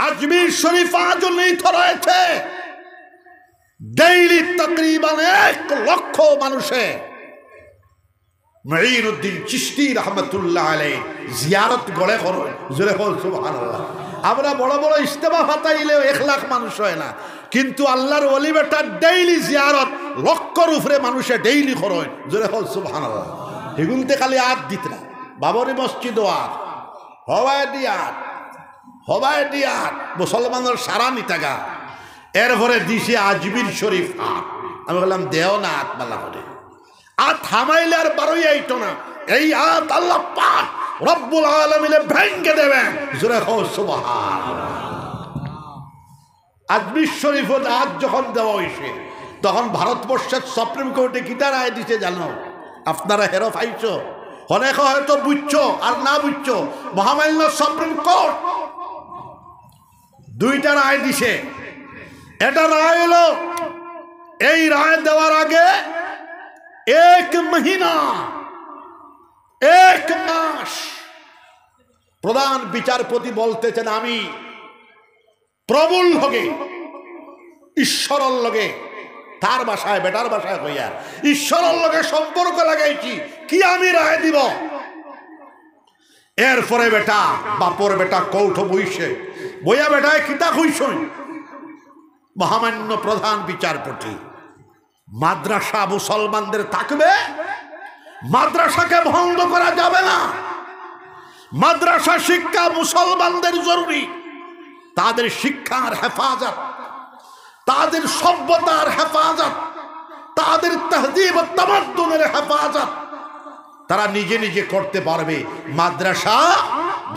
আজমির শরীফ আজও নিহিত রয়েছে ডেইলি তকরিবান 1 লক্ষ মানুষে মুঈনুদ্দিন চিশতি রহমাতুল্লাহ আলাইহি জিয়ারত গড়ে করে জোরে বল সুবহানাল্লাহ। আমরা বড় বড় ইজতেমা ফাতাইলে 1 লাখ মানুষ হয় না, কিন্তু আল্লাহর ওলি বেটা ডেইলি জিয়ারত লক্ষর উপরে মানুষে ডেইলি করে জোরে বল সুবহানাল্লাহ। এগুনতে খালি আদ দিত না, বাবরি মসজিদ আর হবায় দিয়ার মুসলমানের সারা নিতাগা, এরপরে দিছে আজমির শরীফ হাত। আমি বললাম দেও না হাত মালা করে, আর থামাইলে আর বারোই আইতো না। এই হাত আল্লাহ পাক রব্বুল আলামিনে ভেঙ্গে দেবেন জোরে হো সুবহানাল্লাহ। আজমির শরীফ হাত যখন দেওয়া হয়েছে তখন ভারতবর্ষের সুপ্রিম কোর্টে কিতা রায় দিছে জানো? আপনারা হেরো পাইছো, অনেক হয়তো বুঝছো আর না বুঝছো। মহামান্য সুপ্রিম কোর্ট 2টা রায় দিছে। এটা রায় হলো, এই রায় দেওয়ার আগে 1 মহিনা 1 মাস প্রধান বিচারপতি বলতেছেন আমি প্রবল লগে ঈশ্বরের লগে, তার ভাষায় বেটার ভাষায় হইয়া ঈশ্বরের লগে সম্পর্ক লাগাইছি কি আমি রায় দিব। এরপরে বেটা বাপর বেটা কৌঠ বইছে, বইয়া বেটায় কিতা হইছ? মহামান্য প্রধান বিচারপতি, মাদ্রাসা মুসলমানদের থাকবে, মাদ্রাসাকে ভঙ্গ করা যাবে না। মাদ্রাসা শিক্ষা মুসলমানদের জরুরি, তাদের শিক্ষার হেফাজত, তাদের সভ্যতার হেফাজত, তাদের তাহযীব ও তামাদ্দুনের হেফাজত তারা নিজে নিজে করতে পারবে, মাদ্রাসা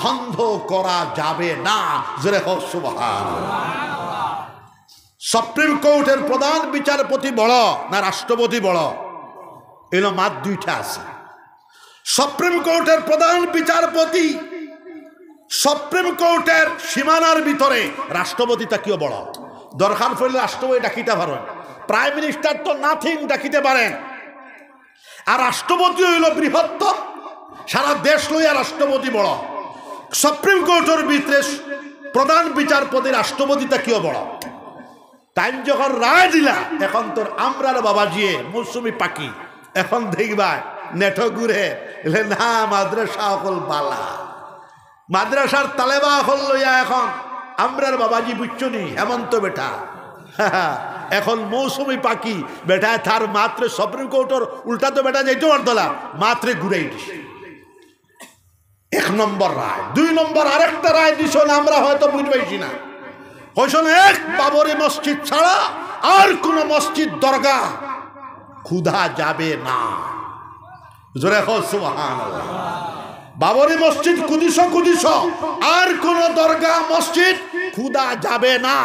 বন্ধ করা যাবে না জোরে হোক সুবহানাল্লাহ। সুপ্রিম কোর্টের প্রধান বিচারপতি বড় না রাষ্ট্রপতি বড়? এলো মাত 2টা আছে। সুপ্রিম কোর্টের প্রধান বিচারপতি সুপ্রিম কোর্টের সীমানার ভিতরে, রাষ্ট্রপতিটা কিও বড়। দরকার পড়লে রাষ্ট্রপতি ডাকিতে পারেন, প্রাইম মিনিস্টার তো নাথিং ডাকিতে পারেন, আর রাষ্ট্রপতি হইল বৃহত্তম, সারা দেশ লইয়া রাষ্ট্রপতি বড়। সুপ্রিম কোর্টের ভিতরে প্রধান বিচারপতি রাষ্ট্রপতিটা কিও বড়। টাইম যখন রায় দিলা, এখন তোর আমরার বাবাজিয়ে মৌসুমি পাখি এখন দেখবা নেঠো ঘুরে না মাদ্রাসা হল বালা, মাদ্রাসার তালেবা হল লইয়া এখন আমরার বাবাজি বুঝছো নি হেমন্ত বেটা এখন মৌসুমি পাখি বেটা তার মাত্র সুপ্রিম কোর্টের উল্টা তো বেটা যাইতে পারতলা মাত্র ঘুরাই দিছে। 1 নম্বর রায়। 2 নম্বর আরেকটা রায় দিছ না, আমরা হয়তো বুঝবাইছি না। হইসন 1 বাবরি মসজিদ ছাড়া আর কোন মসজিদ দরগা ক্ষুধা যাবে না জোরে হো সুবহানাল্লাহ। বাবরি মসজিদ কুদিস আর কোন দরগা মসজিদ ক্ষুধা যাবে না।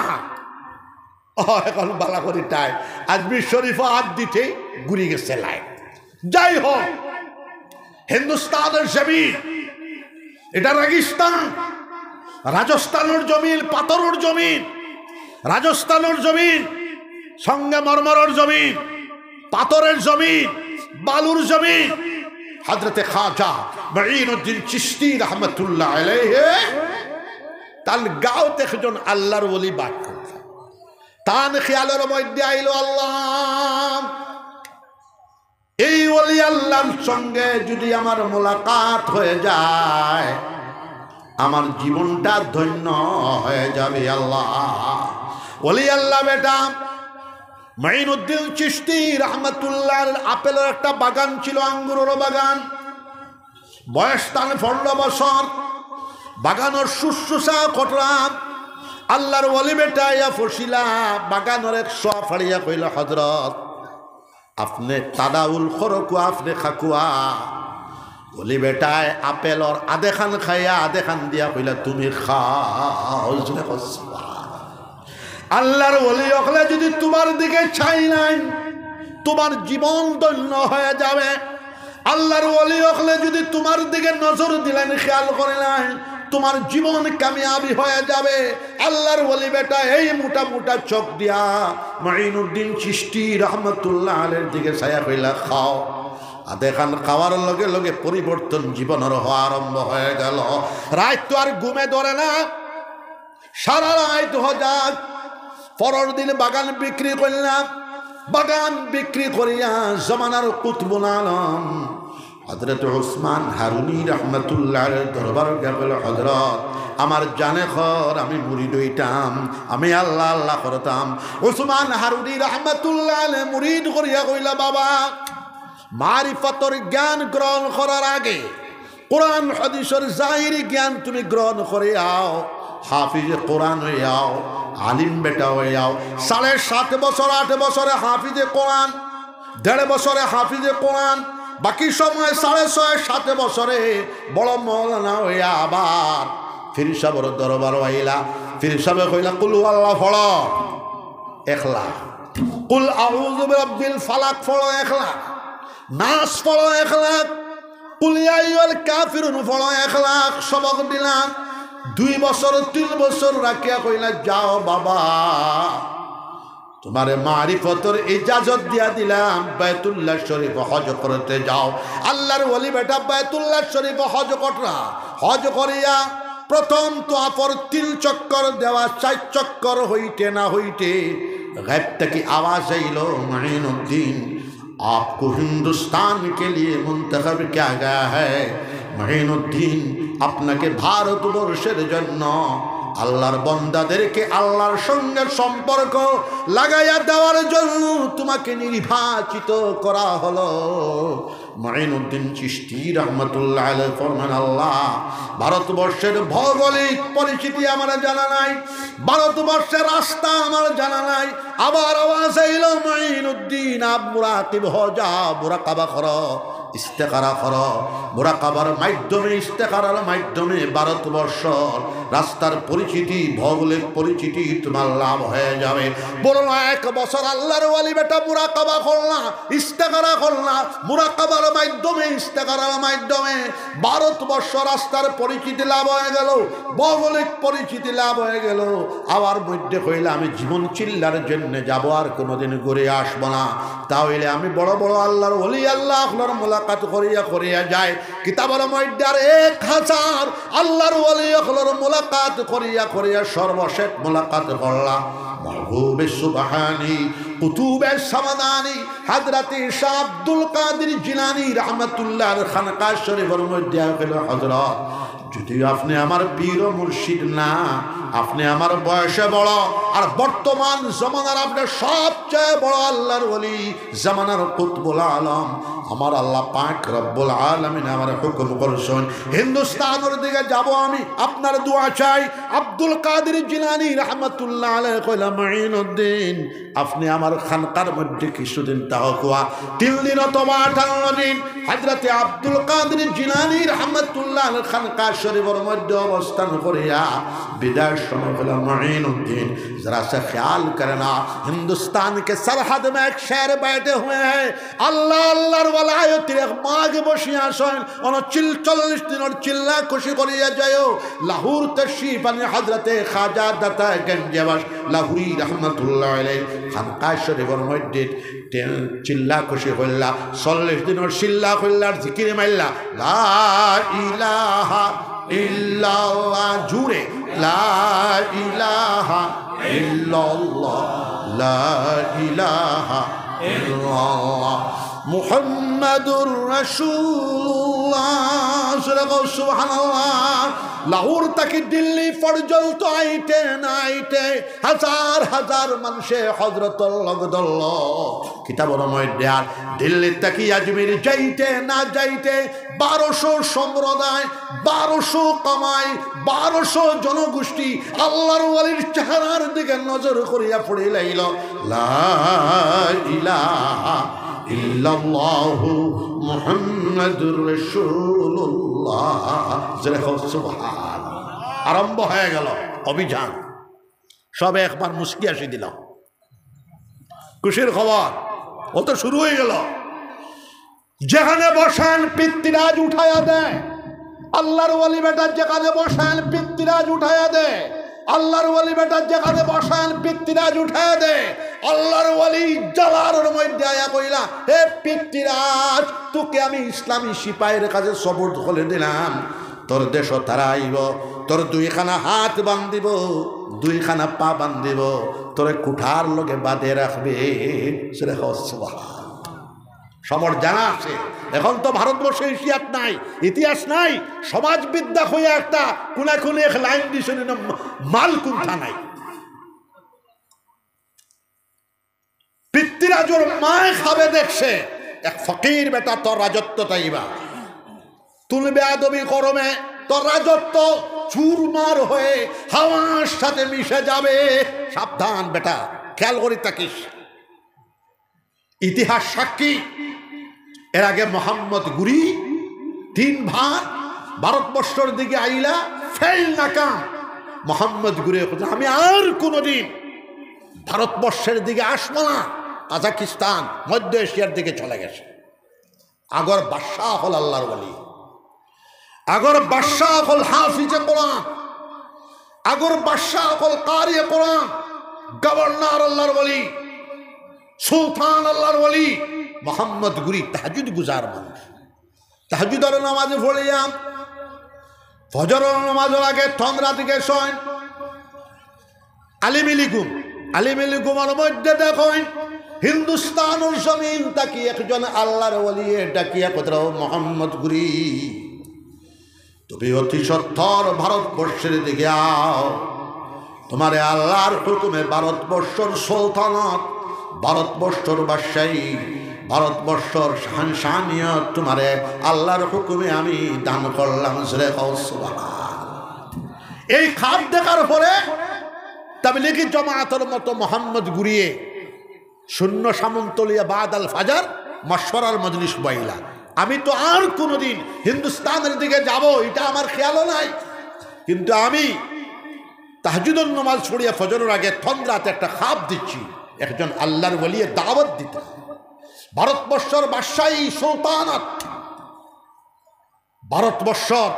এখন বালা করি টাই আজমির শরীফ হাত দিতে ঘুরি গেছে লাইন। যাই হোক, হিন্দুস্তানের জমিন এটা রেগিস্তান, রাজস্থানের জমিন পাথরের জমিন, রাজস্থানের জমিন সঙ্গে মরমরের জমিন, পাথরের জমিন, বালুর জমিন। হযরতে খাজা মুঈনুদ্দিন চিশতি রহমাতুল্লাহ আলাইহি তার গাঁওতে একজন আল্লাহর ওলি বাস করত। তান খেয়ালের মধ্যে আইলো আল্লাহ, এই ওলি আল্লাহর সঙ্গে যদি আমার মোলাকাত হয়ে যায় আমার জীবনটা ধন্য হয়ে যাবে আল্লাহ। ওলি আল্লাহ বেটা মুঈনুদ্দিন চিশতি রহমাতুল্লাহ আপেলের একটা বাগান ছিল, আঙ্গুরের বাগান। বয়স তার 15 বছর। বাগানের শুশ্রূষা করলাম। আল্লাহর ওলি বেটা ইয়া ফসিলা বাগানের 100 ফাড়িয়া কইল, হযরত আপনি তাদাউল খরকু আপনি খাকুয়া। ওলি বেটায় আপেলর আধে খান খাইয়া আধে খান দিয়া কইলা তুমি খাও। আল্লাহর ওলি হলে যদি তোমার দিকে চাই নাই তোমার জীবন ধন্য হয়ে যাবে। আল্লাহর ওলি হলে যদি তোমার দিকে নজর দিলেন খেয়াল করে নাই তোমার জীবন কামিয়াবি হয়ে যাবে। আল্লাহর ওলি বেটা এই মোটা মোটা চোখ দিয়া মুঈনুদ্দিন চিশতি রহমাতুল্লাহ আলাইহির দিকে ছায়া কইলা খাও। আধে খান খাওয়ার লগে লগে পরিবর্তন জীবনের হওয়া আরম্ভ হয়ে গেল। রাত তো আর ঘুমে ধরে না। সারা রাত হজাত, পরের দিন বাগান বিক্রি করলাম। বাগান বিক্রি করিয়া জমানার কুতুবুল আলম হযরত উসমান হারুনি রহমাতুল্লাহ দরবার গেল। হযরত আমার জানে খর, আমি মুরিদ হইতাম, আমি আল্লাহ আল্লাহ করতাম। উসমান হারুনি রহমাতুল্লাহ মুরিদ করিয়া কইলা, বাবা মারিফাতর জ্ঞান গ্রহণ করার আগে কোরআন হাদিসের জাহিরি জ্ঞান তুমি গ্রহণ করে আও, হাফিজে কোরআন হয়ে আও, আলিম বেটা হয়ে আও। 7.5 বছর 8 বছরে হাফিজে কোরআন, 1.5 বছরে হাফিজে কোরআন, বাকি সময় 6.5 7 বছরে বড় মৌলানা হইয়া আবার ফির সাহেবের দরবার হইলা। ফির সাহেব কইলা, কুল আল্লাহ পড়ো 1 লাখ, কুল আউযু বিরাব্বিল ফালাক পড়ো 1 লাখ, নাস পড়ো 1 লাখ, কুল ইয়া আইয়ুহাল কাফিরুন পড়ো 1 লাখ। সবক দিলাম। 2 বছর 3 বছর রাখিয়া কইলা, যাও বাবা তোমারে মারিফতের ইজাজত দিয়া দিলাম, বাইতুল্লাহ শরীফ হজ করতে যাও। আল্লাহর ওলি বেটা বাইতুল্লাহ শরীফ হজ করা। হজ করিয়া প্রথম তো আপর 3 চক্কর দেওয়া, 4 চক্কর হইতে না হইতে গায়ব থেকে आवाज আইলো, মুঈনুদ্দিন आपको हिंदुस्तान के लिए मुंतखब किया गया है। মুঈনুদ্দিন আপনাকে ভারতবর্ষের জন্য আল্লাহর বান্দাদেরকে আল্লাহর সঙ্গে সম্পর্ক লাগাইয়া দেওয়ার জন্য তোমাকে নির্বাচিত করা হলো। মুঈনুদ্দিন চিশতি রাহমাতুল্লাহ আলাইহি ফরমান, আল্লাহ ভারতবর্ষের ভৌগোলিক পরিচিতি আমার জানা নাই, ভারতবর্ষের রাস্তা আমার জানা নাই। আবার আওয়াজ আইলো, মুঈনুদ্দিন আপ মুরাকিব হো যাও, মুরাকাবা করো, ইস্তেখারা করো। মুরাকাবার মাধ্যমে, ইস্তেখারার মাধ্যমে ভারতবর্ষর রাস্তার পরিচিতি, ভৌগোলিক পরিচিতি তোমার লাভ হয়ে যাবে। বলো না 1 বছর আল্লাহর ওয়ালি বেটা মুরাকাবা করলা, ইস্তেখারা করলা, মুরাকাবার মাধ্যমে, ইস্তেখারার মাধ্যমে ভারতবর্ষ রাস্তার পরিচিতি লাভ হয়ে গেল, ভৌগোলিক পরিচিতি লাভ হয়ে গেল। আবার মধ্যে কইলা, আমি জীবন চিল্লার জন্য যাব, আর কোনোদিন ঘুরে আসবো না। তাহলে আমি বড় বড় আল্লাহর ওলি আল্লাহ আল্লাহর মোলাকাত করিয়া করিয়া যায়। কিতাবের মধ্যে আর 1000 আল্লাহর ওলি আল্লাহর মোলাকাত করিয়া করিয়া সর্বশেষ মোলাকাত করলাম মাহবুবে সুবহানি কুতুবে সামাদানি হযরতে শাহ আব্দুল কাদের জিলানী রাহমাতুল্লাহর খানকা শরীফের মধ্যে হলো, হযরত যদি আপনি আমার পীর ও মুর্শিদ না, আপনি আমার বয়সে বড়, আর বর্তমান জামানার আপনি সবচেয়ে বড় আল্লাহর ওলি, জামানার কুতুবুল আলম, আমার আল্লাহ পাক রব্বুল আলামিন আমার হুকুম করছেন হিন্দুস্তানের দিকে যাব, আমি আপনার দোয়া চাই। আব্দুল কাদের জিলানী রাহমাতুল্লাহ আলাইহি কইলা, মুঈনুদ্দিন আপনি আমার খানকার মধ্যে কিছুদিন তাওকুয়া, 3 দিন অথবা 58 দিন হযরতে আব্দুল কাদের জিলানী রাহমাতুল্লাহ আলাইহি খানকা শরীফের মধ্যে অবস্থান করিয়া বিদায় समय बोला मुईनुद्दीन जरा सा ख्याल करना, हिंदुस्तान के सरहद में एक शहर बैठे हुए हैं, अल्लाह अल्लाह वलायत माग बसिया सोन और 40 दिन और चिल्ला खुशी करिया जायो। लाहौर तशरीफ अन हजरत ख्वाजा दाता गंजबख्श लाहौरी रहमतुल्लाह अलैहि खानका शरीफर मध्य चिल्ला खुशी कइला 40 दिन और चिल्ला कइला जिकिर माइला ला इलाहा इल्लाल्लाह जुड़े ला इलाहा इल्लल्लाह ला इलाहा इल्लल्लाह मुहम्मदुर रसूलुल्लाह सुबहानाल्लाह। लाहौर तक दिल्ली पर्यন্ত आईते ना आईते हजार हजार मानुषे हजरतुल लगदल किताबर मध्य दिल्ली तक आजमिर जाइते ना जाइते 1200 सम्प्रदाय 1200 कमाई 1200 जनगोष्ठी आल्लाहर ওলির চেহারার দিকে নজর করিয়া পড়ে লাইল লা ইলাহা ইল্লাল্লাহু মুহাম্মাদুর রাসূলুল্লাহ। সুবহান। আরম্ভ হয়ে গেল অভিযান। সবে একবার মুস্কি আসি দিল, খুশির খবর ও তো শুরু হয়ে গেল। যেখানে বসান পিতৃরাজ উঠায়া দেয়, আল্লাহর ওলি বেটা যেখানে বসান পিতৃরাজ উঠায়া দেয়, আল্লাহর ওলি বেটা যেখানে বসান পিতৃরাজ উঠায়া দেয়। আল্লাহর ওলি জালালের মধ্যে আয়া কইলা, হে পিতৃরাজ তোকে আমি ইসলামী সিপাহীর কাছে সবুর্দ করে দিলাম, তোর দেশ তারা আইব, তোর দুইখানা হাত বান্ধিব, দুইখানা পা বান্ধিব, তোরে কুঠার লগে বাঁধে রাখবে। সবার জানা আছে। এখন তো ভারতবর্ষে ইতিহাস নাই, ইতিহাস নাই, সমাজবিদ্যা হয়ে একটা কোনাকুনি এক লাইন দিছে মাল কুণ্ঠা নাই। পিতৃরাজুর মায় খাবে দেখছে এক ফকির বেটা তোর রাজত্ব তাইবা তুলবে আদবি করমে, তোর রাজত্ব চুরমার হয়ে হাওয়ার সাথে মিশে যাবে। সাবধান বেটা, খেয়াল করি থাকিস। ইতিহাস সাক্ষী, এর আগে মোহাম্মদ গুরি 3 ভার ভারতবর্ষের দিকে আইলা ফেল নাকাম। মোহাম্মদ গুরি আমি আর কোনোদিন ভারতবর্ষের দিকে আসবো না, কাজাকিস্তান মধ্য এশিয়ার দিকে চলে গেছে। আগর বাদশাহ হল আল্লাহর ওলি, আগর বাদশাহ হল হাফিজে কোরআন, আগর বাদশাহ হল কারিয়ে কোরআন, গভর্নর আল্লাহর ওলি, সুলতান আল্লাহর ওলি। মোহাম্মদ গুরি তাহাজ্জুদ গুজার মানুষ। তাহাজ্জুদের নামাজে পড়িয়াম, ফজরের নামাজের আগে তন্দ্রা দিকে শোন, আলিমিলিকুম আলিমিলিকুমের মধ্যে দেখেন হিন্দুস্তানের জমিন তাকি একজন আল্লাহর ওলি ডাকিয়া কোথাও মোহাম্মদ গুরি তুমি অতি সত্তর ভারতবর্ষের দিকে আও, তোমারে আল্লাহর হুকুমে ভারতবর্ষর সুলতানত, ভারতবর্ষর বাদশাহী, ভারতবর্ষর শাহানিয়ত তোমারে আল্লাহর হুকুমে আমি দান করলাম। এই খাপ দেখার পরে তাবলীগী জামাতের মতো মোহাম্মদ গুরিয়ে শূন্য সামন্তলিয়া বাদ আল ফাজার মশওয়ারার মজলিস বাইলা। আমি তো আর কোনোদিন হিন্দুস্তানের দিকে যাব এটা আমার খেয়ালও নাই, কিন্তু আমি তাহাজ্জুদের নামাজ ছড়িয়ে ফজরের আগে তন্দ্রাতে একটা খাপ দিচ্ছি একজন আল্লাহর ওলিয়ে দাওয়াত দিতে, ভারতবর্ষর বাদশাহী সুলতানাত, ভারতবর্ষর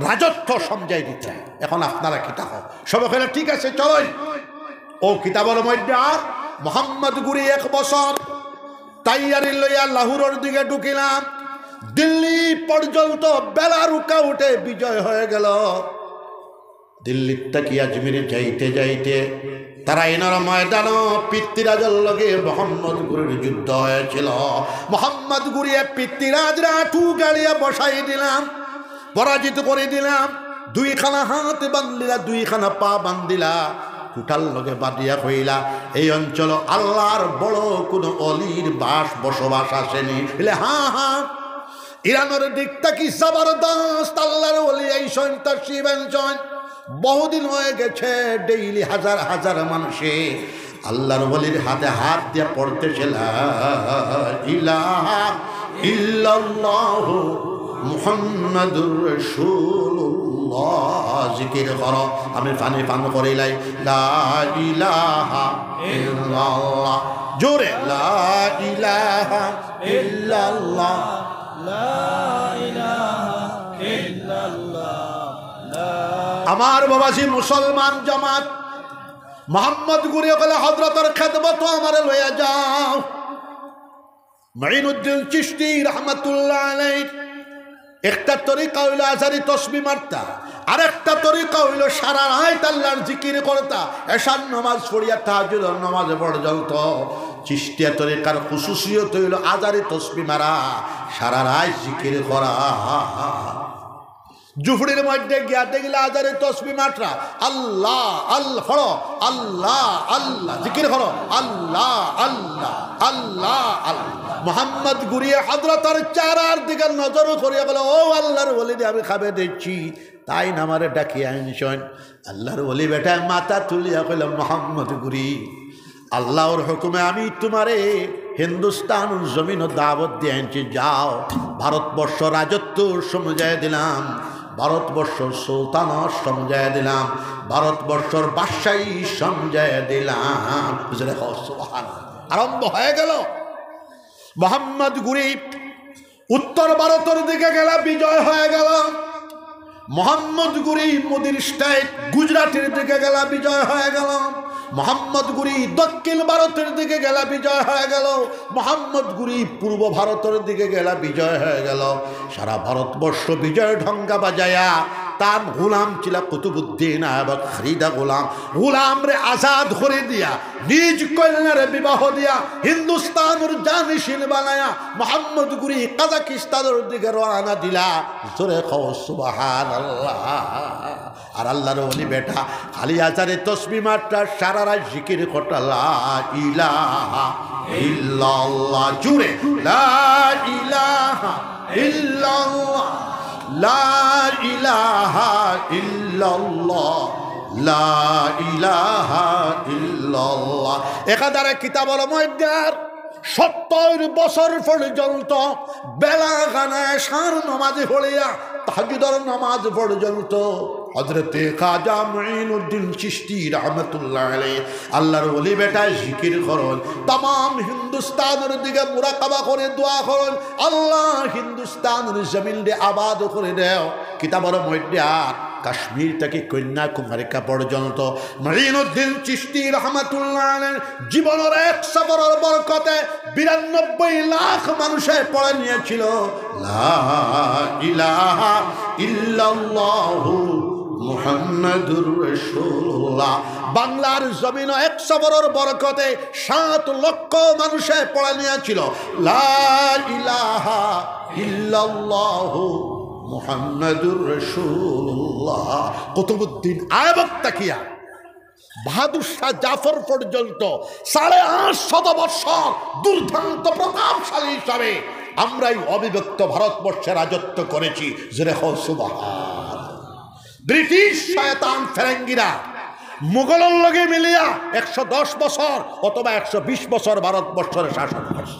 রাজত্ব সমঝাই দিতে। এখন আপনারা কিতাব সব এখানে ঠিক আছে চলেন। ও কিতাবের মধ্যে আর মোহাম্মদ গুরি 1 বছর তাইয়ারি লইয়া লাহোরের দিকে ঢুকিলাম। দিল্লি পর্যন্ত বেলা রুকা উঠে বিজয় হয়ে গেল। দিল্লির থেকে আজমিরে যাইতে যাইতে তারা এনার ময়দানও পিতৃরাজের লগে মোহাম্মদ গুরির যুদ্ধ হয়েছিল। মোহাম্মদ গুরিয়ে পিতৃরাজরা আঁটু গাড়িয়া বসাই দিলাম, পরাজিত করে দিলাম। 2খানা হাত বান্ধিলা, 2খানা পা বান্ধিলা, কুঠাল লগে বাঁধিয়া কইলা এই অঞ্চল আল্লাহর বড় কোন অলির বসবাস আসেনি। হ্যাঁ, ইরানের দিকটা কি জবরদস্ত আল্লাহর ওলি এই তাশরীফ আনছেন। বহুদিন হয়ে গেছে, ডেইলি হাজার হাজার মানুষে আল্লাহর ওলির হাতে হাত দিয়ে পড়তেছে লা ইলাহা ইল্লাল্লাহু মুহাম্মাদুর রাসূলুল্লাহ। জিকির করো, আমি পানি পান করিলাই লা ইলাহা ইল্লাল্লাহ, জোরে লা ইলাহা ইল্লাল্লাহ, লা ইলাহা ইল্লাল্লাহ। আমার বাবাজি মুসলমান জামাত মোহাম্মদ গুরি বলে হযরতের খেদমত আমারে লইয়া যাও। মুঈনুদ্দিন চিশতি রাহমাতুল্লাহ আলাইহি একটা তরিকা হইল আজারি তসবিহ মারতা, আরেকটা তরিকা হইল সারা রাত আল্লাহর জিকির করতা, এশার নামাজ পড়িয়া তাহাজ্জুদের নামাজ পর্যন্ত। চিশতিয়া তরিকার খুশুসিয়ত হইল আজারি তসবিহ মারা, সারা রাত জিকির করা। জুফড়ির মধ্যে গিয়া দেখলে আজারে তসবিহ মাত্রা আল্লাহ আল্লাহ ফড়ো, আল্লাহ আল্লাহ জিকির করো, আল্লাহ আল্লাহ আল্লাহ আল্লাহ। মোহাম্মদ গুরিয়ে হযরতের চেহারার দিকে নজর করিয়া বলে ও আল্লাহর ওলি আমি খাবে দেখছি, তাই নামারে ডাকিয়ে আনছেন। আল্লাহর ওলি বেটা মাথা তুলিয়া কইল মোহাম্মদ গুরি আল্লাহর হুকুমে আমি তোমারে হিন্দুস্তান জমিন দাওয়াত দিয়ে আনছি, যাও। ভারতবর্ষ রাজত্ব সমঝায় দিলাম, ভারতবর্ষ সুলতানত সমঝায় দিলাম, ভারতবর্ষর বাদশাহী সমঝায় দিলাম। আরম্ভ হয়ে গেল। মোহাম্মদ গুরি উত্তর ভারতের দিকে গেলা, বিজয় হয়ে গেল। মোহাম্মদ গুরি মোদির স্টেট গুজরাটের দিকে গেলা, বিজয় হয়ে গেল। মোহাম্মদ গুরি দক্ষিণ ভারতের দিকে গেলা, বিজয় হয়ে গেল। মোহাম্মদ গুরি পূর্ব ভারতের দিকে গেলা, বিজয় হয়ে গেল। সারা ভারতবর্ষ বিজয় ঢঙ্গা বাজায়া তার গোলাম ছিল কুতুবুদ্দিন আইবক খালিদা গোলাম। গোলাম রে আজাদ করে দিয়া নিজ কন্যারে বিবাহ দিয়া হিন্দুস্তানের জানিশীল বানায়া মোহাম্মদ গুরি কাজাকিস্তানের দিকে রওনা দিলা। জোরে কও সুবহানাল্লাহ। আর আল্লাহর ওলি বেটা খালি আজারে তসবিহ মাত্রা সারা রাত জিকির করতা লা ইলাহা ইল্লাল্লাহ। জুরে লা ইলাহা ইল্লাল্লাহ, লা ইলাহা ইল্লাল্লাহ, লা ইলাহা ইল্লাল্লাহ। একাধারে কিতাবুল মুআদ্দার 70 বছর পর্যন্ত বেলা গানায় সার নামাজে পড়িয়া তাহাজ্জুদের নামাজ পর্যন্ত হযরতে খাজা মুঈনুদ্দিন চিশতি রাহমাতুল্লাহ আলাইহি আল্লাহর ওলি বেটা জিকির করেন। तमाम হিন্দুস্তানের দিকে মুরাকাবা করে দোয়া করেন, আল্লাহ হিন্দুস্তানের জমিনে আবাদ করে দাও। কিতাবের মধ্যে কাশ্মীর থেকে কন্যাকুমারী পর্যন্ত মুঈনুদ্দিন চিশতি রাহমাতুল্লাহ আলাইহি জীবনের এক সফরের বরকতে 92 লাখ মানুষে পড়ে নিয়েছিল লা ইলাহা ইল্লাল্লাহু মুহাম্মাদুর রাসূলুল্লাহ। বাংলার জমিন এক সফরের বরকতে 7 লক্ষ মানুষে পড়ে নিয়েছিল লা ইলাহা ইল্লাল্লাহু মুহাম্মাদুর রাসূলুল্লাহ। কুতুবুদ্দিন আইবক তাকিয়া বাহাদুর শাহ জাফর পর্যন্ত 850 বছর দুর্দান্ত প্রতাপশালী হিসাবে আমরা এই অবিভক্ত ভারতবর্ষে রাজত্ব করেছি। জোরে কও সুবহানাল্লাহ। ব্রিটিশ শয়তান ফেরেঙ্গিরা মুঘলের লগে মিলিয়া 110 বছর অথবা 120 বছর ভারতবর্ষের শাসন করছে।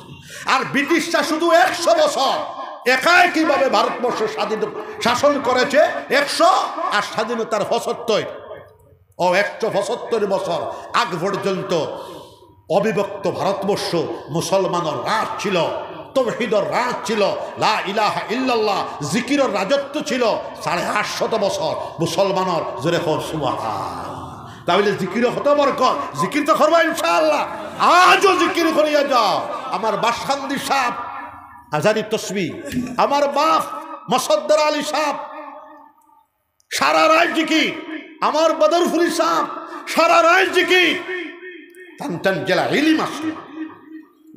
আর ব্রিটিশরা শুধু 100 বছর একাই কিভাবে ভারতবর্ষ স্বাধীন শাসন করেছে 100, আর স্বাধীনতার 75 ও 175 বছর আগ পর্যন্ত অবিভক্ত ভারতবর্ষ মুসলমানের রাজ ছিল, তাওহীদের রাজ ছিল, লা ইলাহা ইল্লাল্লাহ জিকিরের রাজত্ব ছিল 850 বছর মুসলমানের। জোরে কও সুবহানাল্লাহ। তাহলে জিকির হত বরকত, জিকির তো করবা ইনশাআল্লাহ। আজও জিকির করিয়া যাও। আমার বাসখান্দি সাহেব আজারি তসবিহ, আমার বাপ মসদ্দর আলী সাহেব সারা রাত জিকির, আমার বদরপুরি সাহেব সারা রাত জিকির। টান জেলা ইলিম আসলো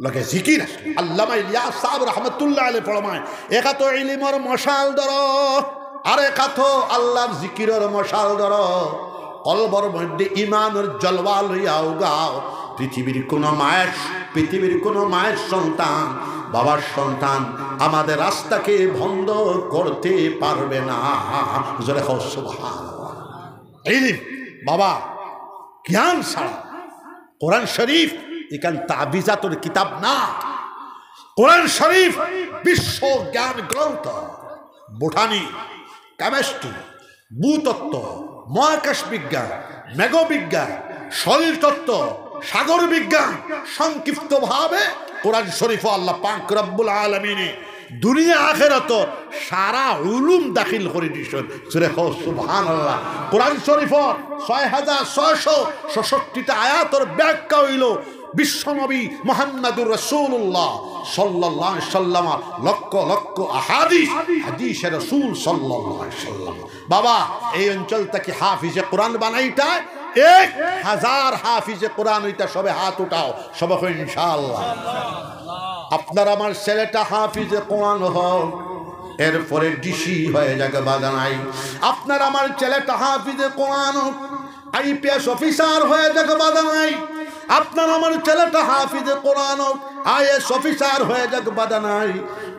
লগে জিকির আসলো। আল্লামা ইলিয়াস সাহেব রহমতুল্লাহ আলাইহি ফরমায় একা তো ইলিমর মশাল ধরো, আর একা তো আল্লাহর জিকিরের মশাল ধরো। কলবর মধ্যে ইমানের জলওয়া লইয়াও গাও। পৃথিবীর কোনো মায়ের সন্তান, বাবার সন্তান আমাদের রাস্তাকে বন্ধ করতে পারবে না। জোরে কও সুবহানাল্লাহ। ইলম বাবা জ্ঞান ছাড়া কোরআন শরীফ এখান তাবিজাতুর কিতাব না। কোরআন শরীফ বিশ্ব জ্ঞান গ্রন্থ। বোটানি, কেমিস্ট্রি, ভূতত্ত্ব, মহাকাশ বিজ্ঞান, মেঘবিজ্ঞান, শরীরতত্ত্ব, সাগর বিজ্ঞান সংক্ষিপ্তভাবে কোরআন শরীফ আল্লাহ পাক রব্বুল আলামিন দুনিয়া আখিরাত সারা উলুম দাখিল করে দিয়েছেন। সূরা সুবহানাল্লাহ। কোরআন শরীফ 6666টা আয়াতের ব্যাখ্যা হইল বিশ্বনবী মুহাম্মদুর রাসূলুল্লাহ সাল্লাল্লাহু আলাইহি সাল্লাম লক্ষ লক্ষ হাদিসে রাসূল সাল্লাল্লাহু আলাইহি সাল্লাম। বাবা এই অঞ্চল থেকে হাফিজে কোরআন বানাইটা 1000 হাফিজে কোরআন হইতা সবে হাত উঠাও, সবে কই ইনশাআল্লাহ। আপনার আমার ছেলেটা হাফিজে কোরআন হোক, এরপরে ডিসি হয়ে যাক বাধা নাই। আপনার আমার ছেলেটা হাফিজে কোরআন হোক, আইপিএস অফিসার হয়ে যাক বাধা নাই। আপনার আমার ছেলেটা হাফিজে কোরআন হোক, আইএস অফিসার হয়ে যাক বাধা নাই।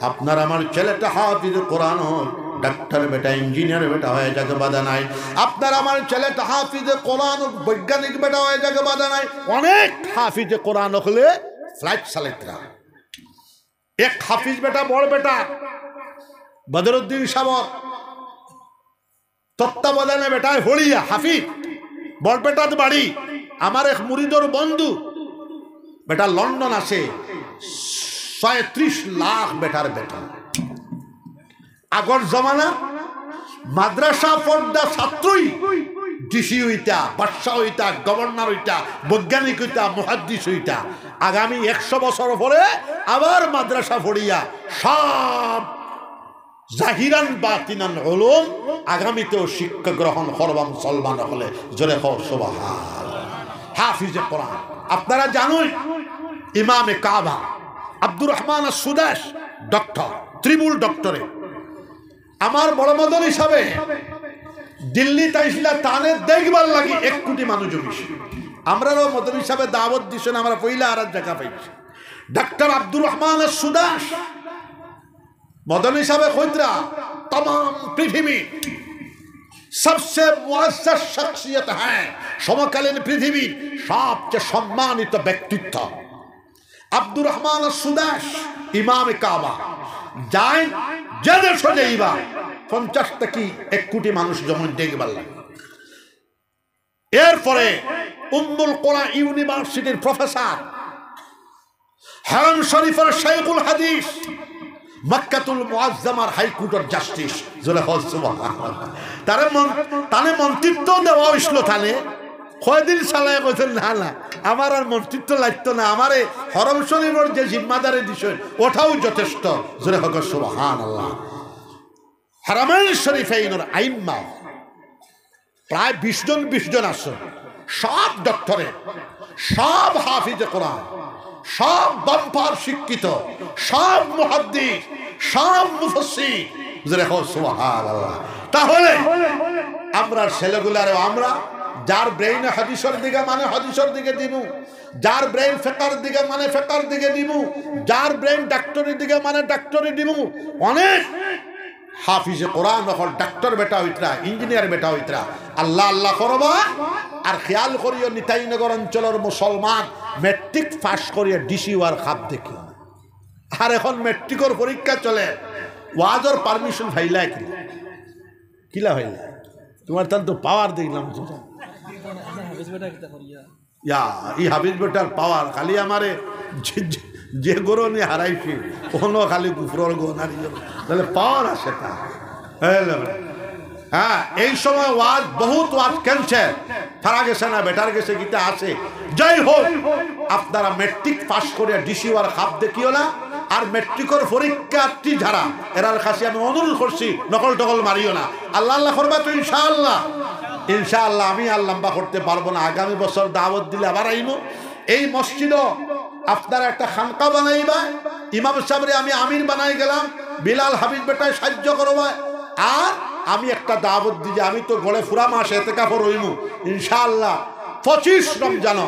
আপনার আমার ছেলেটা হাফিজে কোরআন হোক, ডাক্তার বেটা ইঞ্জিনিয়ার বেটা হয়ে যাক বাধা নাই। আপনার আমার ছেলেটা হাফিজে কোরআন হোক, বৈজ্ঞানিক বেটা হয়ে যাক বাধা নাই। অনেক হাফিজে কোরআন হলে ফ্লাইট চালাইতরা। এক হাফিজ বেটা বড় বেটা বদরুদ্দিন সাবর তত্ত্বাবধানে বেটায় হলিয়া হাফিজ বড় বেটার বাড়ি। আমার এক মুরিদর বন্ধু বেটা লন্ডন আসে, 37 লাখ বেটার বেতন। আগর জমানা মাদ্রাসা পড়দা ছাত্রই ডিসি হইতা, বাদশাহ হইতা, গভর্নর হইতা, বৈজ্ঞানিক হইতা, মুহাদ্দিস হইতা। আগামী 100 বছর পরে আবার মাদ্রাসা পড়িয়া সব জাহিরান বাতিনান উলুম, আগামীতেও শিক্ষা গ্রহণ করবা মুসলমান হলে। জোরে কও সুবহানাল্লাহ। হাফিজে কোরআন আপনারা জানেন, ইমামে কাবা আব্দুর রহমান আস-সুদাস ডক্টর, ত্রিমূল ডক্টরে। আমার বড় মদন হিসাবে দিল্লি তাইছিলা তানে দেখবার লাগি 1 কোটি মানুষ জমিছে। আমরাও মদন হিসাবে দাওয়াত দিছেন, আমরা পয়লা আর জায়গা পাইছি। ডক্টর আব্দুর রহমান আস-সুদাস मदन हिसाब खुदरा तमाम पृथ्वी सबसे मुअज़्ज़ज़ शख्सियत है, समकालीन पृथ्वी सबसे सम्मानित व्यक्तित्व আব্দুর রহমান আস-সুদাস ইমামে কাবা। যাই যে দেশে যাইবা 50 থেকে 1 কোটি মানুষ যেমন দেখবার লাগে। এরপরে উম্মুল কোরা ইউনিভার্সিটির প্রফেসর, হারাম শরীফের শাইখুল হাদিস, মক্কাতুল মুআজ্জামার হাইকোর্টের জাস্টিস। জোরে হল সুবহানাল্লাহ। তারে মন্ত্রিত্ব দেওয়া হইছিল। তানে কয়দিন চালায় কইছেন না না আমার আর মন্ত্রিত্ব লাগতো না, আমারে হরম শরীফের যে জিম্মাদারি দিছেন ওটাও যথেষ্ট। জোরে হল সুবহানাল্লাহ। হারামাইন শরীফাইনের আইম্মা প্রায় 20 জন আছে, সব ডক্টরে, সব হাফিজে কোরআন, সব বাম্পার শিক্ষিত, সব মুহাদ্দিস, সব মুফাসসির। জোরে কও সুবহানাল্লাহ। তাহলে আমরা ছেলেগুলারে আমরা যার ব্রেইন হাদিসের দিকে মানে হাদিসের দিকে দিব, যার ব্রেইন ফিকহের দিকে মানে ফিকহের দিকে দিব, যার ব্রেইন ডাক্তারির দিকে মানে ডাক্তারি দিব। অনেক হাফিজে কোরআন যখন ডাক্তার বেটা হইতরা, ইঞ্জিনিয়ার বেটা হইতরা, আল্লাহ আল্লাহ করবা। আর খেয়াল করিও নিতাইনগর অঞ্চলের মুসলমান মেট্রিক পাস করিয়া ডিসি ওয়ার খাপ দেখি। আর এখন মেট্রিকের পরীক্ষা চলে, ওয়াজর পারমিশন ফাইলাই কিলা হইলা তোমার তাহলে তো পাওয়ার দেখলাম। ই হাফিজ বেটার পাওয়ার খালি আমারে যে গরু নিয়ে হারাইছি কোনো খালি কুফরর গো নারী, তাহলে পাওয়ার আছে তা। হ্যাঁ, এই সময় ওয়াজ বহুত ওয়াজ ক্যান্সেল, ফারা গেছে না বেটার গেছে গীতা আছে। যাই হোক, আপনারা মেট্রিক পাস করে ডিসি ওয়ার খাপ দেখিও না। আর মেট্রিকের পরীক্ষার্থী যারা এরার কাছে আমি অনুরোধ করছি নকল টকল মারিও না। আল্লাহ আল্লাহ করবা তো ইনশাআল্লাহ। ইনশাআল্লাহ আমি আর লম্বা করতে পারবো না, আগামী বছর দাওয়াত দিলে আবার আইনো। এই মসজিদও আপনারা একটা খানকা বানাইবা, ইমাম সাহেবরে আমি আমির বানাই গেলাম, বিলাল হাবিব বেটায় সাহায্য করবা। আর আমি একটা দাওয়াত দিই, আমি তো গড়ে ফুরা মাস এতেকাফ রইমু ইনশাআল্লাহ। 25 রমজান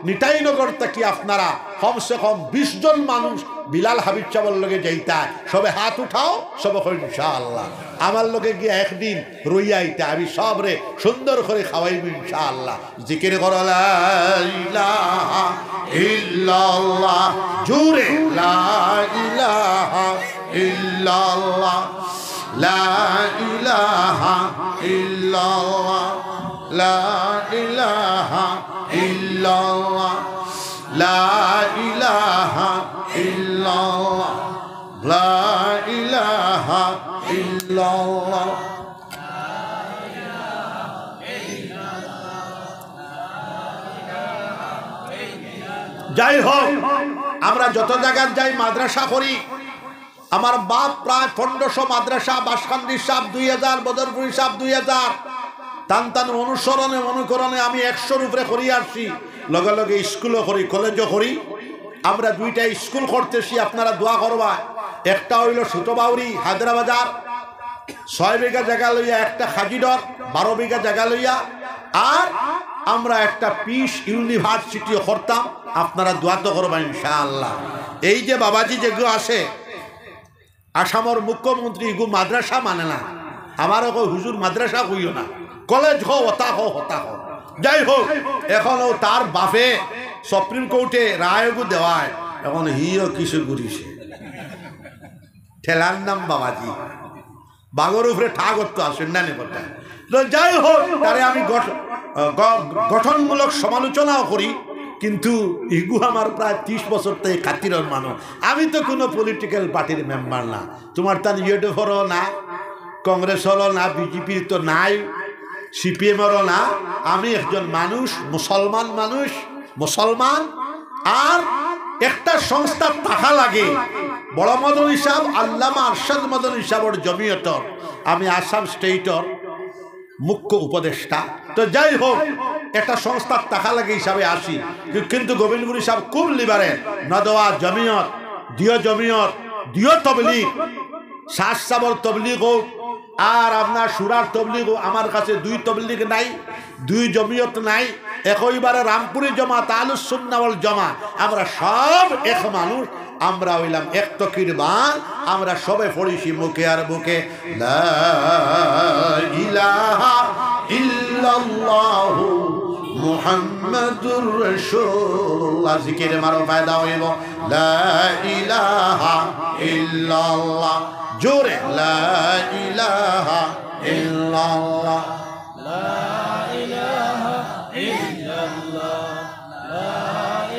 নিতাইনগর থেকে আপনারা কমসে কম 20 জন মানুষ বিলাল হাবিব সাহেবের লগে যাইতা, সবে হাত উঠাও, সবে ইনশাআল্লাহ। আমার লগে গিয়ে একদিন রইয়া আইতা, আমি সবরে সুন্দর করে খাওয়াইব ইনশাআল্লাহ। জিকির করো লা ইলাহা ইল্লাল্লাহ, জোরে লা ইলাহা ইল্লাল্লাহ, লা ইলাহা ইল্লাল্লাহ, লা ইলাহা ইল্লাল্লাহ, লা ইলাহা ইল্লাল্লাহ, লা ইলাহা ইল্লাল্লাহ। যাই হোক, আমরা যত জায়গায় যাই মাদ্রাসা করি। আমার বাপ প্রায় 1500 মাদ্রাসা, বাসকান্দি সাহেব 2000, বদরপুরি সাহেব 2000, টান টান অনুসরণে অনুকরণে আমি 100-র উপরে করি আসছি। লগে লগে স্কুলও করি, কলেজও করি। আমরা 2টা স্কুল করতেছি, আপনারা দোয়া করবা। একটা হইল সুতবাউরি হায়দ্রাবাজার, 6 বিঘা জায়গা লইয়া, একটা খাজিডর 12 বিঘা জায়গা লইয়া। আর আমরা একটা পিস ইউনিভার্সিটিও করতাম, আপনারা দোয়া তো করবা ইনশাআল্লাহ। এই যে বাবাজি যেগুলো আসে আসামর মুখ্যমন্ত্রী, এগু মাদ্রাসা মানে না। আমারও কই হুজুর মাদ্রাসা কইও না, কলেজ হো হতা হো হতা হো। যাই হোক, এখনও তার বাপে সুপ্রিম কোর্টে রায়গু দেওয়ায়, এখন হিও কিছু ঘুরিছে। ঠেলার নাম বাবাজি, বাগর উপরে ঠা করতে আসেন না কথা। যাই হোক, তারে আমি গঠনমূলক সমালোচনাও করি, কিন্তু ইগু আমার প্রায় 30 বছর থেকে খাতিরের মানুষ। আমি তো কোনো পলিটিক্যাল পার্টির মেম্বার না, তোমার তার ইউডিএফরও না, কংগ্রেসেরও না, বিজেপির তো নাই, সিপিএমেরও না। আমি একজন মানুষ, মুসলমান মানুষ, মুসলমান। আর একটা সংস্থা থাকা লাগে বড় মদনী সাহেব আল্লামা আরশাদ মদনী সাহেবের জমিয়তর আমি আসাম স্টেটর মুখ্য উপদেষ্টা। তো যাই হোক, একটা সংস্থার টাকা লাগে হিসাবে আসি, কিন্তু গোবিন্দপুরী সাহেব খুব লিবারেল। নদওয়া জমিয়ত, দিও তবলিগ, শাহ সাবর তবলিগ হোক আর আপনার সুরার তবলিগ হোক, আমার কাছে দুই তবলিগ নাই, দুই জমিয়ত নাই, একইবারে রামপুরি জমা আহলুস সুন্নাহ ওয়াল জামা, আমরা সব এক মানুষ, আমরা হইলাম এক তকির বান, আমরা সবে পড়িছি মুখে আর বুকে লা ইলাহা ইল্লাল্লাহু মুহাম্মাদুর রাসূলুল্লাহ। জিকিরে মারো ফায়দা হইব লা ইলাহা ইল্লাল্লাহ, জোরে লা ইলাহা ইল্লাল্লাহ, লা ইলাহা ইল্লাল্লাহ, লা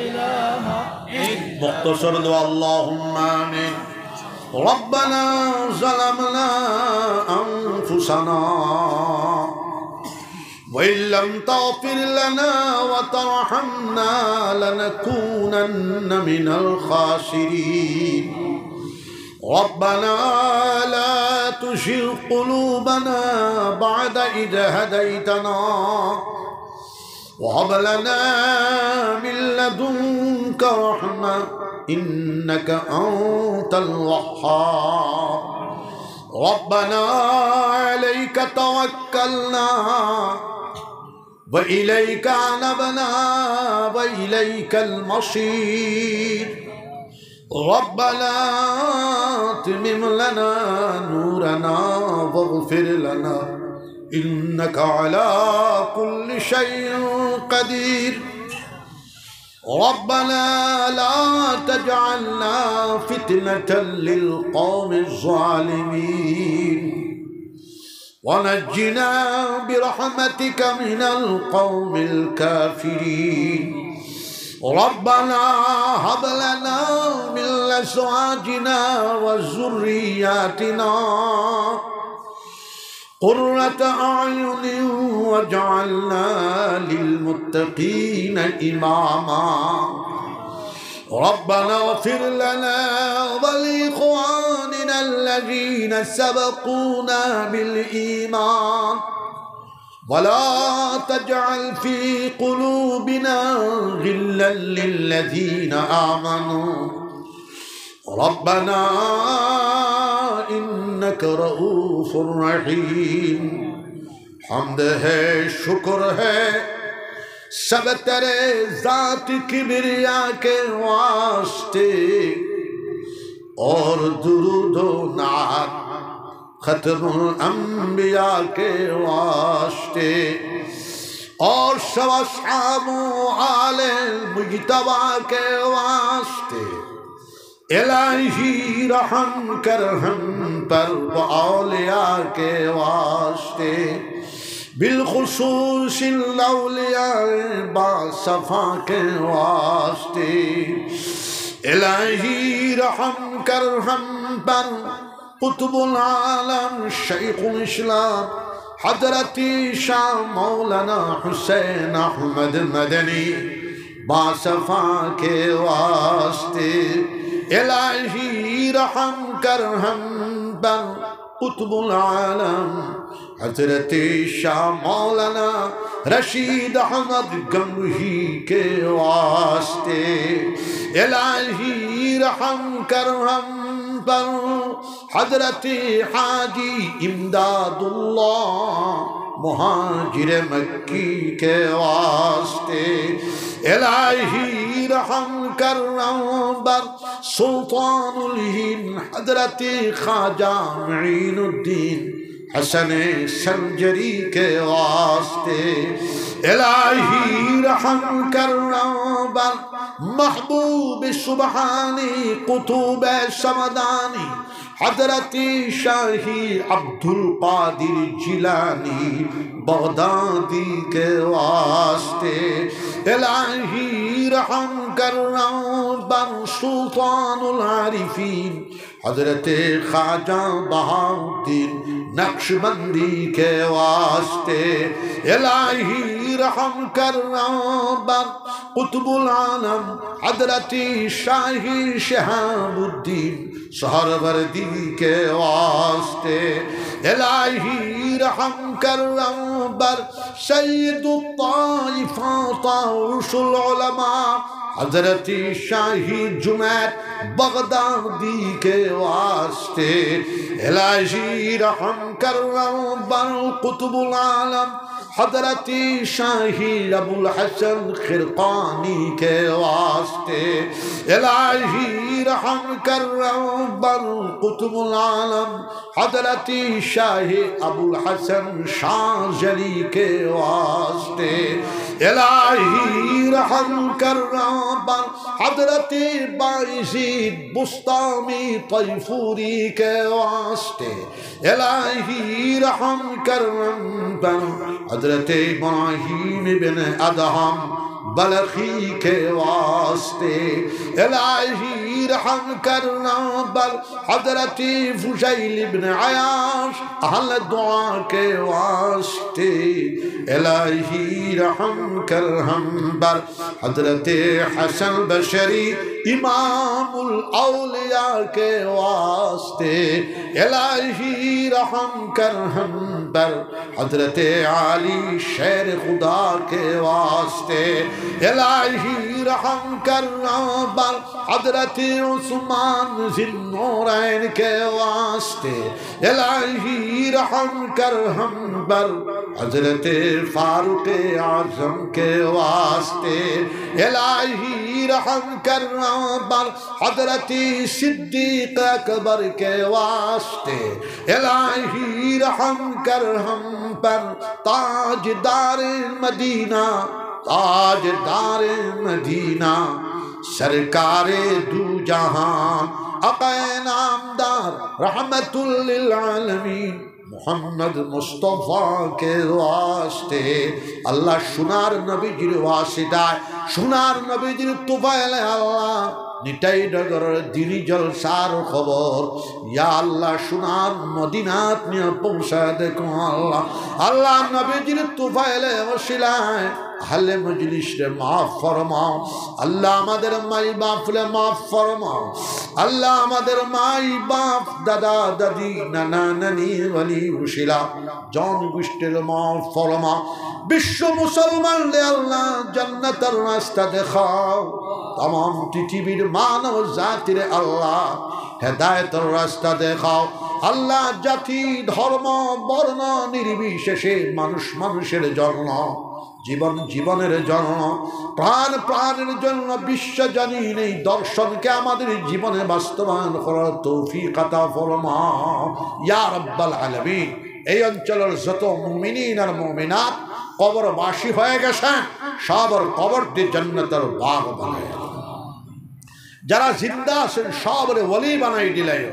ইলাহা ইল্লাল্লাহ। মুখতাসর দোয়া আল্লাহুম্মা আমিন। রব্বানা যালামনা আনফুসানা وإن لم تغفر لنا وترحمنا لنكونن من الخاسرين ربنا لا تزغ قلوبنا بعد إذ هديتنا وهب لنا من لدنك رحمة إنك أنت الوهاب ربنا عليك توكلنا وإليك أنبنا وإليك المصير ربنا أتمم لنا نورنا واغفر لنا إنك على كل شيء قدير ربنا لا تجعلنا فتنة للقوم الظالمين ونجنا برحمتك من القوم الكافرين ربنا هب لنا من أزواجنا وذرياتنا قرة أعين واجعلنا للمتقين إماما ربنا اغفر لنا ولإخواننا الذين سبقونا بالإيمان ولا تجعل في قلوبنا غلا للذين آمنوا ربنا إنك رؤوف رحيم حمد ہے شکر ہے سب تیرے ذات کبریا کے واسطے اور درود و نعت ختم الانبیاء کے واسطے اور سب اصحاب و آل مجتبی کے واسطے الہی رحم کر ہم پر و اولیاء کے واسطے بالخصوص الاولیاء باصفا کے واسطے الہی رحم کر ہم پر قطب العالم شیخ الاسلام حضرت شاہ مولانا حسین احمد مدنی باصفا کے واسطے الہی رحم کر ہم پر قطب العالم حضرت شاہ مولانا رشید احمد گنگوہی کے واسطے الہی رحم کر ہم پر حضرت حاجی امداد اللہ مہاجر مکی کے واسطے الہی رحم کر ہم پر سلطان الہند حضرت خواجہ معین الدین حسن سنجری کے واسطے الہی رحم کر ہم پر محبوب سبحانی قطب سمدانی حضرت شاہی عبد القادر جیلانی بغدادی کے واسطے الہی رحم کر ہم پر سلطان العارفین حضرت خواجہ بہاؤالدین نقشبندی کے واسطے الہی رحم کر ہم پر কুতুবুল আলম হযরতি শাহি শিহাবুদ্দীন সোহরাওয়ার্দী के वास्ते इलाही रहम करम बर सय्यदुत ताइफा ताउशुल उलमा हजरती शाही जुनैद बगदादी के वास्ते इलाही रहम करम बर कुतुबुल आलम हजरती शाही अबुल हसन खिरकानी के वास्ते इलाही रहम करम बर कुतुबुल आलम हजरती शाही अबुल हसन शाहजली के वास्ते इलाही रहम करम बर हजरती बाइज़ीद बुस्तामी तैफूरी के वास्ते इलाही रहम करम बर हजरत इब्राहीम बिन अदहम बलखी के वास्ते इलाही रहम करना बल हजरत फुज़ैल बिन अयाश अहल दुआ के वास्ते इलाही रहम कर हम बर हजरत हसन बशरी इमामुल औलिया के वास्ते इलाही रहम कर हम बर हजरत आली शेर खुदा के वास्ते इलाही रहम करना बर हजरत उस्मान ज़िन्नूरैन के वास्ते इलाही रहम कर हम बर हजरत फारूक आज़म के वास्ते इलाही रहम करना बर हजरत सिद्दीक़ अकबर के वास्ते इलाही रहम कर हम पर ताजदार मदीना ताजदार मदीना सरकारे दू जहां अक़े नामदार रहमतुल लिल आलमीन मोहम्मद मुस्तफ़ा के वास्ते अल्लाह सुनार नबीजिर वासिताय सुनार नबीजिर तुफाइल अल्लाह निटाई डगर दिनी जलसार खबर या अल्लाह सुनार मदीनात में पहुँचा देखो अल्लाह अल्लाह नबीजिर तुफाइल वसीलाय हले मजलिस रे माफ फरमाओ अल्लाह आमादेर माई बाप ले माफ फरमाओ अल्लाह आमादेर माई बाप दादा दादी नाना नानी वली उशिला जन गोष्ठीर माफ फरमाओ विश्व मुसलमान ले अल्लाह जन्नतर रास्ता देखाओ तमाम पृथिवीर मानव जातिर अल्लाह हेदायतर रास्ता देखाओ अल्लाह जाति धर्म वर्ण निर्विशेषे मानुष मानुषेर जन्म जीवन जीवनेर जन्म प्राण प्राणेर जन्म विश्वजनीन এই দর্শনকে আমাদের জীবনে বাস্তবায়ন করার তৌফিক আতা ফরমাও ইয়া রাব্বাল আলামিন। এই অঞ্চলের যত মুমিনিন আর মুমিনাত কবরবাসী হয়ে গেছেন সবার কবরটি জান্নাতের বাগ বানায় যারা জিন্দা আছেন সবরে ওলি বানাই দিলেন।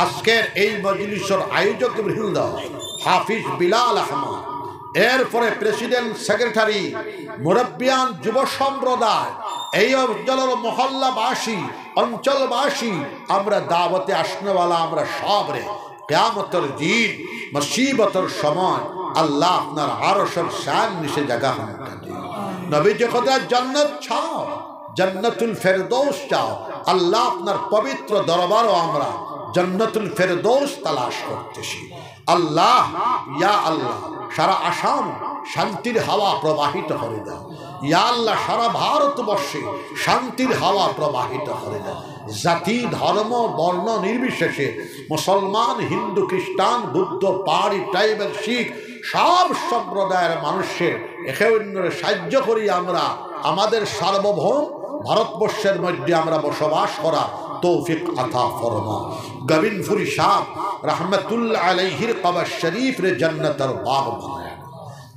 আজকের এই মজলিসের আয়োজক বৃন্দ হাফিজ বিলাল আহমদ এরপরে প্রেসিডেন্ট সেক্রেটারি মুরব্বিয়ান যুব সম্প্রদায় এই অঞ্চলের মহল্লাবাসী অঞ্চলবাসী আমরা দাওয়াতে আসনেওয়ালা আমরা সবরে কিয়ামতের দিন মুসিবতের সময় আল্লাহ আপনার আরশের শান নিচে জায়গা হামটা দিন। নবীজি খোদা জান্নাত চাও जन्नतुल फिरदौस चाओ अल्लाह अपनार पवित्र दरबारो आमरा जन्नतुल फिरदौस तलाश करतेছি अल्लाह या अल्लाह सारा आसाम शांतिर हावा प्रवाहित करे दाओ या अल्लाह सारा भारतवर्षे शांतिर हावा प्रवाहित करे दाओ जाति धर्म वर्ण निर्विशेषे मुसलमान हिंदू ख्रिस्टान बुद्ध पाहाड़ी ट्राइबल शिख सब सम्प्रदायर मानुषेर एके अन्येर साहाय्य करी आमरा आमादेर सार्वभौम भारतवर्षेर मध्य आमरा बसबास करा तौफिक अता फरमा। गबिनफुरी साहब रहमतुल्लाह अलैहिर कबर शरीफ रे जन्नतर बाग बनाया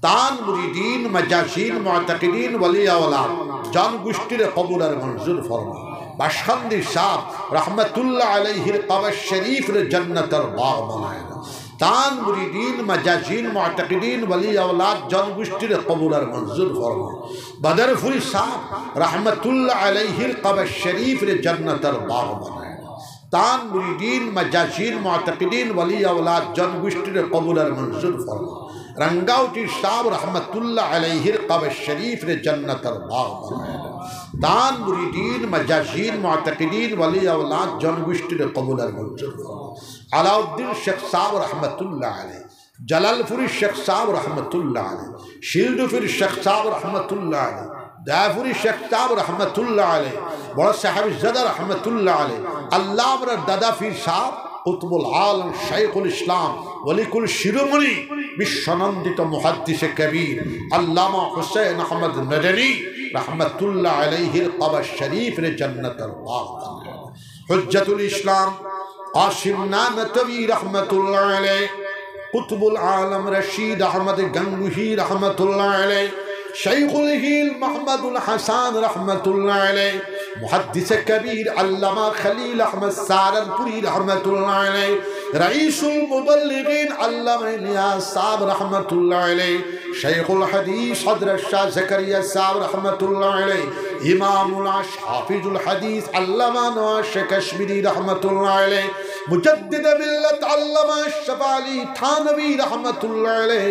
तान मुरीदीन मजाशीन मुअतकिदीन वली औलाद जान गोष्ठीर कबूलर मंजूर फरमा। बाशखंदी साहब रहमतुल्लाह अलैहिर कबर शरीफ रे जन्नतर बाग बनाया तान मुरीदीन मजाजीन मुअतकिदीन वली औलाद जन गोष्ठीर कबूलर मंजूर फरमा। बदरफुरी साहब रहमतुल्लाह अलैहिर कबर शरीफ रे जन्नतर बाग बनाया तान मुरीदीन मजाजीन मुअतकिदीन वली औलाद जन गोष्ठीर कबूलर मंजूर फरमा। रंगावटी साहब रहमतुल्लाह अलैहिर कब्र शरीफ रे जन्नतल बाग बनाया तान मुरीदीन मजाजीन मुअतकिदीन वली औलाद जनगोष्ठी रे कबूल और मंजूर अलाउद्दीन शेख साहब रहमतुल्लाह अलैह जलालपुरी शेख साहब रहमतुल्लाह अलैह शिल्डुफिर शेख साहब रहमतुल्लाह अलैह दाफुरी शेख साहब रहमतुल्लाह अलैह बड़ा साहिबजादा रहमतुल्लाह अलैह अल्लाह वर दादा फिर साहब कुतुबुल आलम शेखुल इस्लाम वलीकुल शिरोमणि विश्वनंदित मुहद्दिस कबीर अल्लामा हुसैन अहमद मदनी रहमतुल्लाह अलैहिर कब्र शरीफ रे जन्नतुल बाग हुज्जतुल इस्लाम कासिम नानतवी रहमतुल्लाह अलैह कुतुबुल आलम रशीद अहमद गंगोही रहमतुल्लाह अलैह शेखुल हिल मोहम्मदुल हसन रहमतुल्लाह अलैह मुहद्दिस कबीर अल्लामा खलील अहमद सारनपुरी रहमतुल्लाह अलैह रईसुल मुबल्लिगीन अल्लामा इलियास साहब रहमतुल्लाह अलैह शेखुल हदीस हजरत शाह ज़करिया साहब रहमतुल्लाह अलैह इमामुल हाफिजुल हदीस अल्लामा नवाज कश्मीरी रहमतुल्लाह अलैह मुजद्दिद मिल्लत अल्लामा अशरफ अली थानवी रहमतुल्लाह अलैह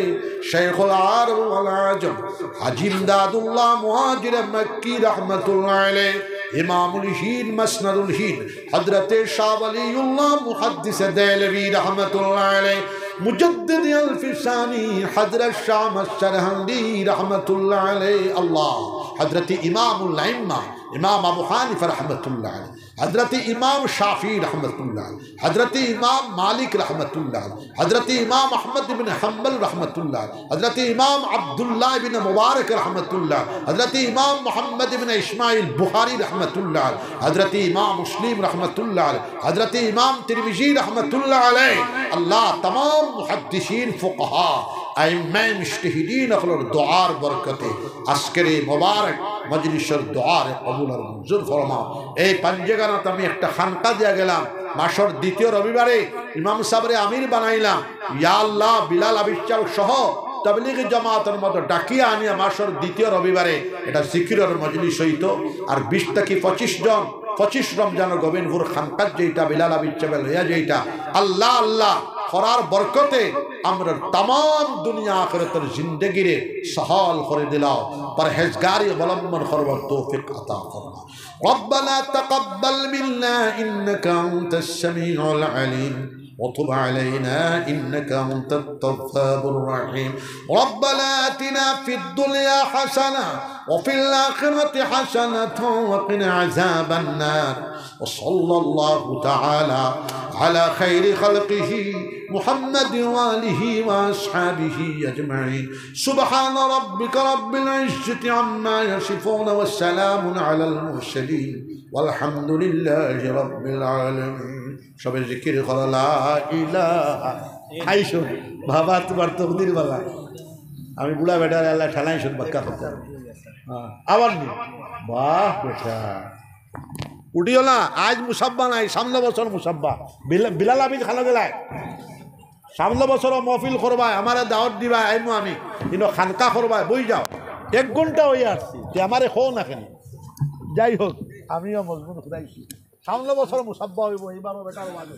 शेखुल अरब वल अजम हाजी इमदादुल्लाह मुहाजिर मक्की रहमतुल्लाह अलैह इमामुल हीन मसनदुल हीन हजरत शाह वलीउल्लाह मुहद्दिस देलवी रहमतुल्लाह अलैह मुजद्दिद अल-फिसानी हजरत शाह मसरहंदी रहमतुल्लाह अलैह अल्लाह हजरत इमामुल अइम्मा इमाम अबू हनीफा रहमतुल्लाह अलैह हजरत इमाम शाफी रहमतुल्लाह हजरत इमाम मालिक रहमतुल्लाह हजरत इमाम अहमद बिन हम्बल रहमतुल्लाह हजरत इमाम अब्दुल्लाह बिन मुबारक रहमतुल्लाह हजरत इमाम मोहम्मद बिन इस्माइल बुखारी रहमतुल्लाह हजरत इमाम मुस्लिम रहमतुल्लाह हजरत इमाम तिरमिजी रहमतुल्लाह अलैह अल्लाह तमाम मुहद्दिसीन फुक़हा आइम्मा मुज्तहिदीन अखलर दुआर बरकते आजकेर এই मुबारक मजलिसের दुआर कबूल और मंजूर फरमाओ। এই পাঞ্জেগানাতে আমি একটা খানকা দিয়া গেলাম মাসের দ্বিতীয় রবিবারে ইমাম সাহেবরে আমির বানাইলাম ইয়া আল্লাহ বিলাল আবিষ্কার সহ তাবলীগ জামাতের মতো ডাকিয়া আনিয়া মাসের দ্বিতীয় রবিবারে এটা জিকিরের মজলিস হইতো আর 20 থেকে 25 জন 25 রমজান গোবিন্দপুর খানকাত যেটা বিলাল আবিষ্কার লইয়া যেটা আল্লাহ আল্লাহ করার বরকতে আমরা तमाम দুনিয়া আখিরাতের জিন্দেগি রে সহল করে দিলাও পরহেজগারি অবলম্বন করবার তৌফিক আতা ফরমা রব্বানা তাকাব্বাল মিন্না ইন্নাকা আনতাস সামিউল আলিম وتب علينا إنك أنت التواب الرحيم ربنا آتنا في الدنيا حسنة وفي الآخرة حسنة وقنا عذاب النار وصلى الله تعالى على خير خلقه محمد وآله وأصحابه أجمعين سبحان ربك رب العزة عما يصفون والسلام على المرسلين والحمد لله رب العالمين সবে জিকির করা লা ইলাহা আইসো বাবা তোমার তকদির বালা আমি বুড়া বেটার আল্লাহ ঠালাই শুন বাক্কা করতে আবার নি বাহ বেটা উঠিও না আজ মুসাব্বা নাই সামনে বছর মুসাব্বা বিলাল আবিদ খালো গেলায় সামনে বছর মহফিল করবাই আমার দাওয়াত দিবা আইমু আমি কিন্তু খানকা করবাই বই যাও 1 ঘন্টা হয়ে আসছি যে আমারে খো না কেন যাই হোক আমিও মজবুত খুদাইছি সামনে বছর মুসাব্বা হইব এইবারও বেটার বাজে